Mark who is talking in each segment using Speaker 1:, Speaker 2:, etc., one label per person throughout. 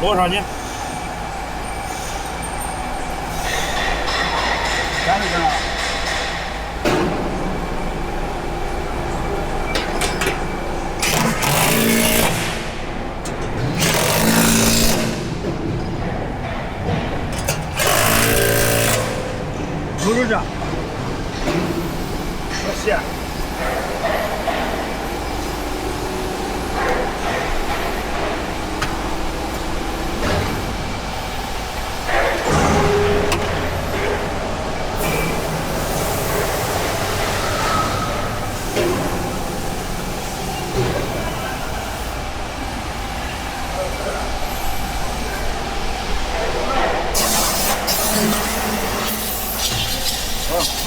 Speaker 1: 多少呢？30
Speaker 2: 斤啊。60斤。多些。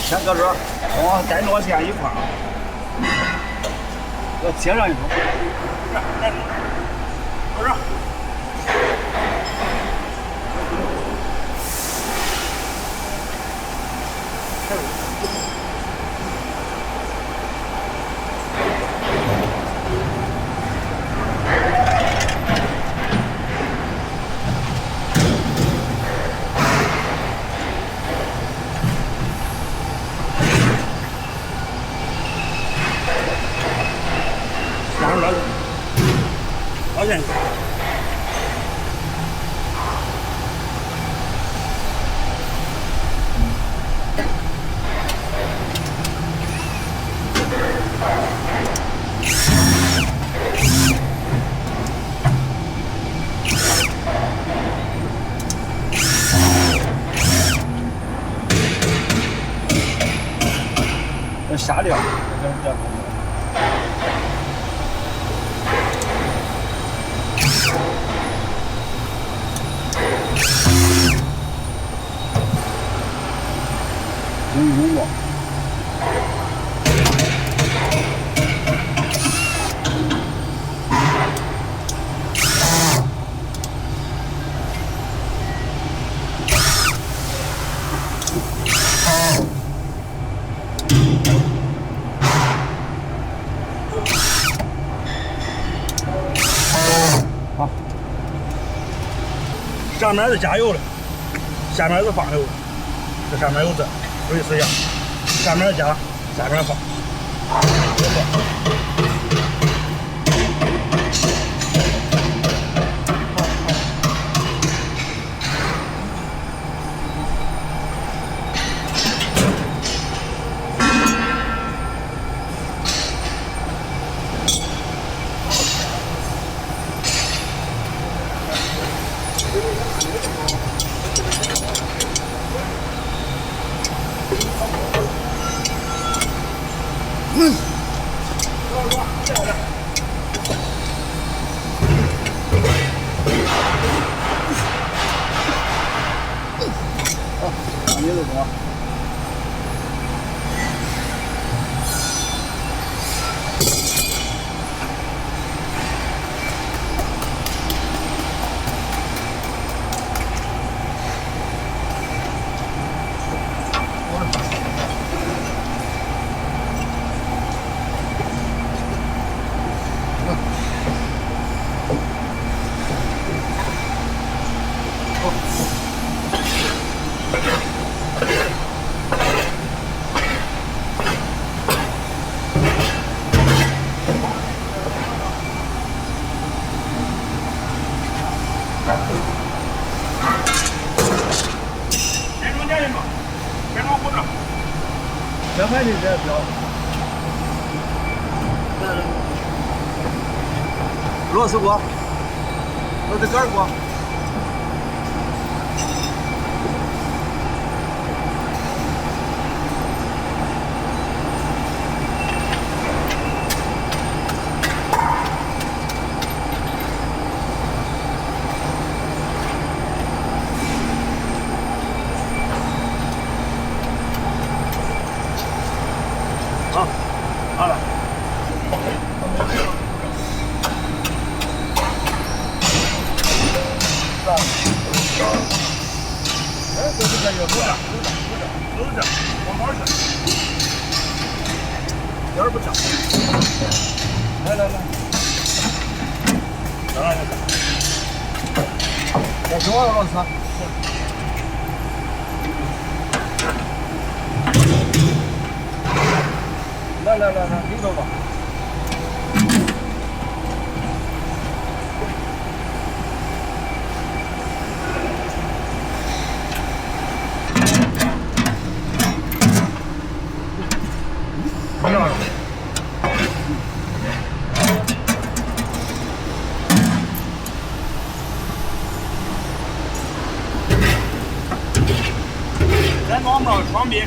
Speaker 2: 先搁这儿，我该落线一块儿，我贴上一口。搁这儿。老远。下料，这比较重要。用过。好，上面是加油的，下面是放油的，这上面有这。
Speaker 1: 类似一样，上面加，下面放。
Speaker 2: 你这个。两块钱这标，螺丝锅，螺丝杆锅。好，好了。哎，都是这个，都是这，往哪儿去？点儿不长。来，再给我螺丝。来，里头吧。再弄不着双臂。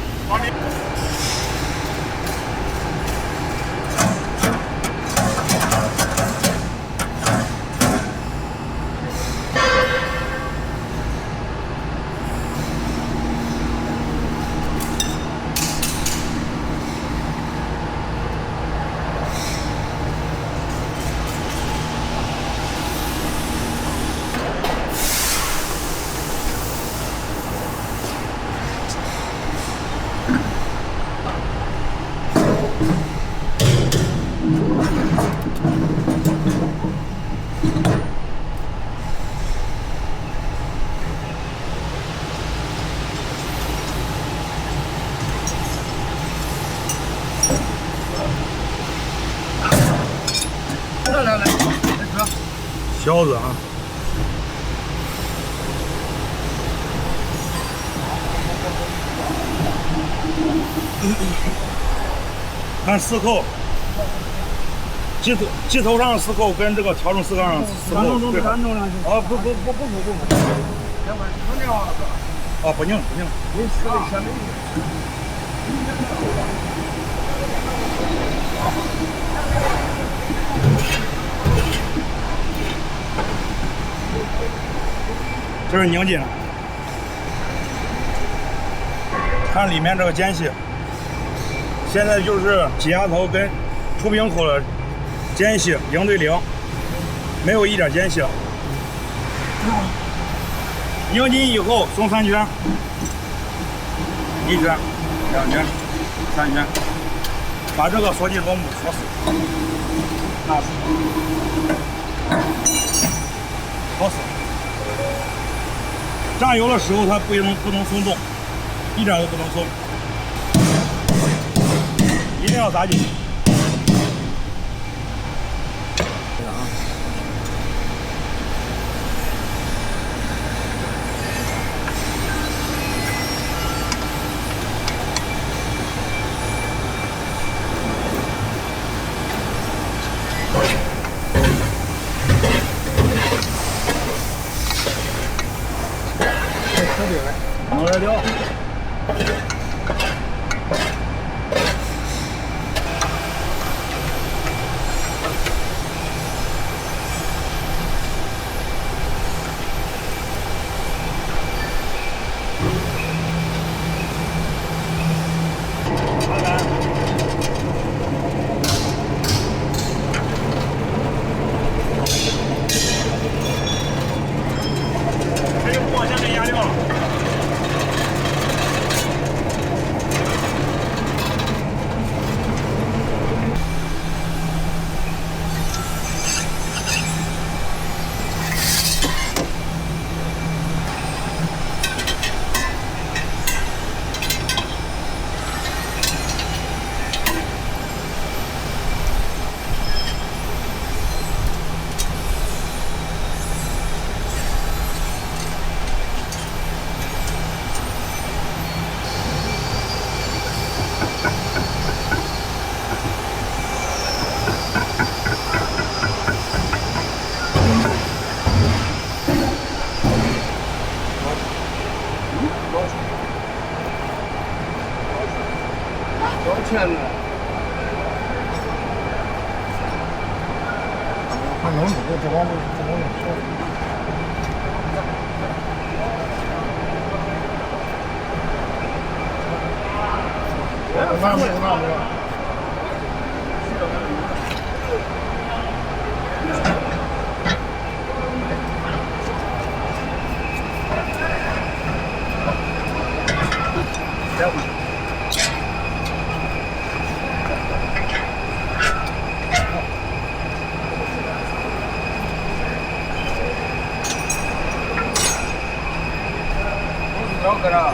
Speaker 2: 来，哥，小子啊！看死口，机头上死口跟这个调整死杠上死口对上。哦，不，哦，不拧。你死的前面。这是拧紧了，看里面这个间隙，现在就是挤压头跟出冰口的间隙0对0，没有一点间隙了。拧紧以后松3圈，1圈、2圈、3圈，把这个锁紧螺母锁死，拿死，锁死。炸油的时候它不能松动，一点都不能松。一定要撒进去。弄热料。这个锅先给压掉了。多少钱呢？还弄这个，这往这往这收。拿这个。老哥了。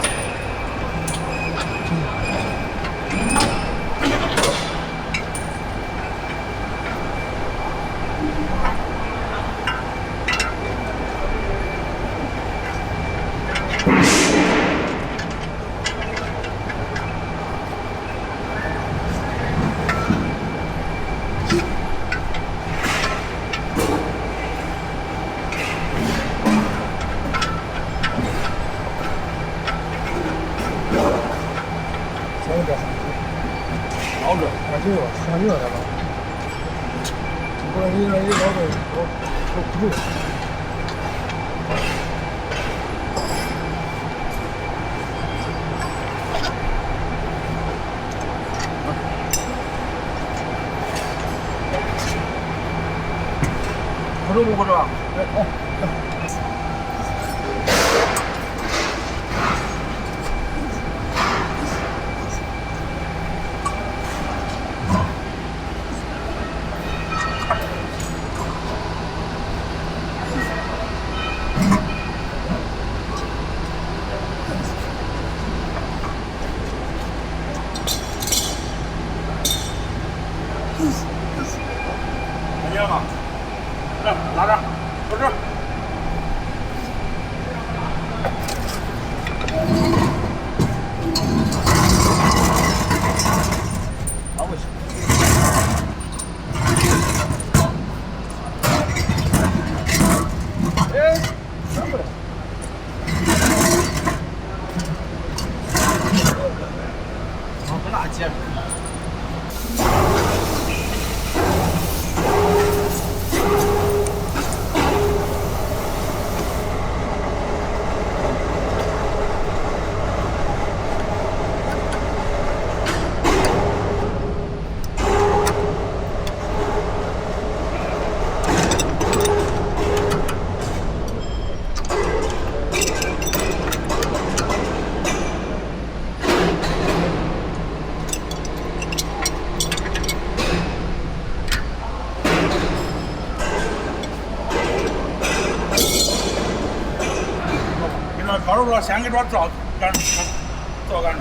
Speaker 2: 熬着，上油了，上油了，不然你那一熬着都不住。不中不中，哎哦。看见吗？这拿着，搁这。拿过去。哎，拿过来。好，不大接着。烤肉说先给这照干，照干着，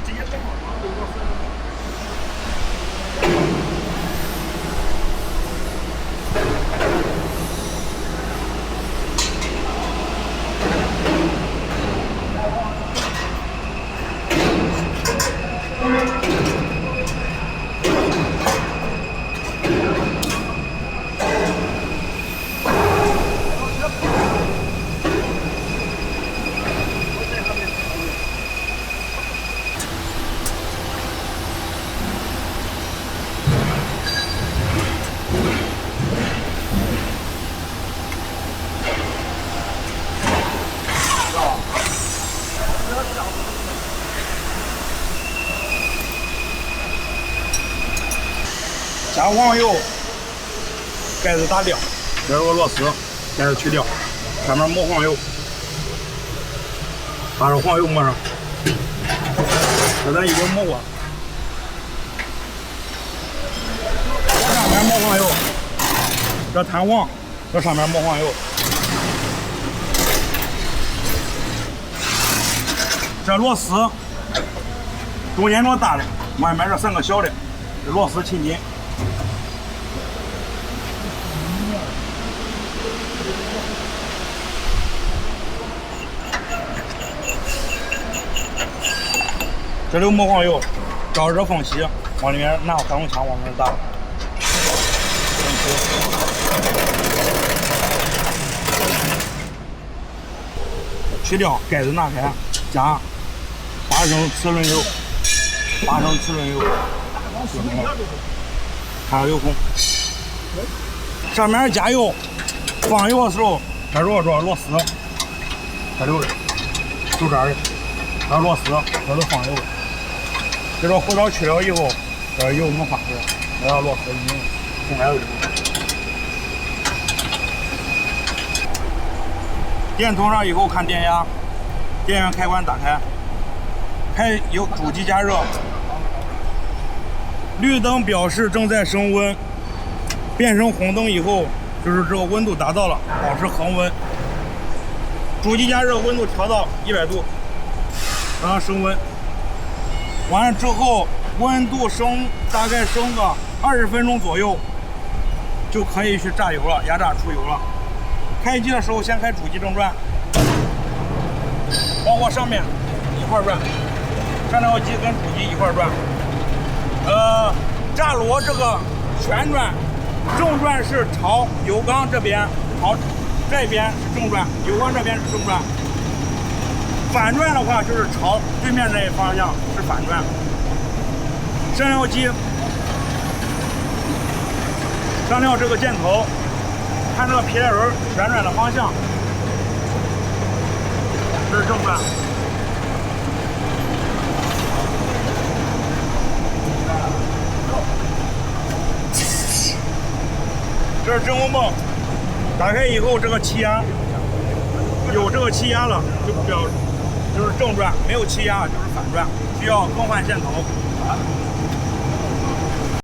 Speaker 2: 直接正好。加黄油，盖子打掉，这是个螺丝，盖子去掉，上面抹黄油，把这黄油抹上，这咱已经抹过，这上面抹黄油，这弹簧，这上面抹黄油，这螺丝中间这大的，外面这3个小的，这螺丝沁紧。这里有抹黄油，照着这缝隙往里面拿个反动枪往里面打。去掉，盖子拿开，加8升齿轮油，8升齿轮油，看到油孔。上面加油，放油的时候，这螺丝，这留着，就这儿的，这螺丝，这都放油。这个火烧去了以后，这油能放出来，这要螺丝已经松开了。电筒上以后看电压，电源开关打开，有主机加热，绿灯表示正在升温，变成红灯以后，就是这个温度达到了，保持恒温。主机加热温度调到100度，让它升温。完了之后，温度大概升个20分钟左右，就可以去榨油了，压榨出油了。开机的时候先开主机正转，包括上面一块转，上条机跟主机一块转。榨螺这个旋转，正转是朝油缸这边，朝这边是正转，油缸这边是正转。反转的话就是朝对面这一方向是反转。上条机上调这个箭头，看这个皮带轮旋转的方向，这是正转。这是真空泵，打开以后这个气压有这个气压了，就是正转；没有气压就是反转，需要更换线头。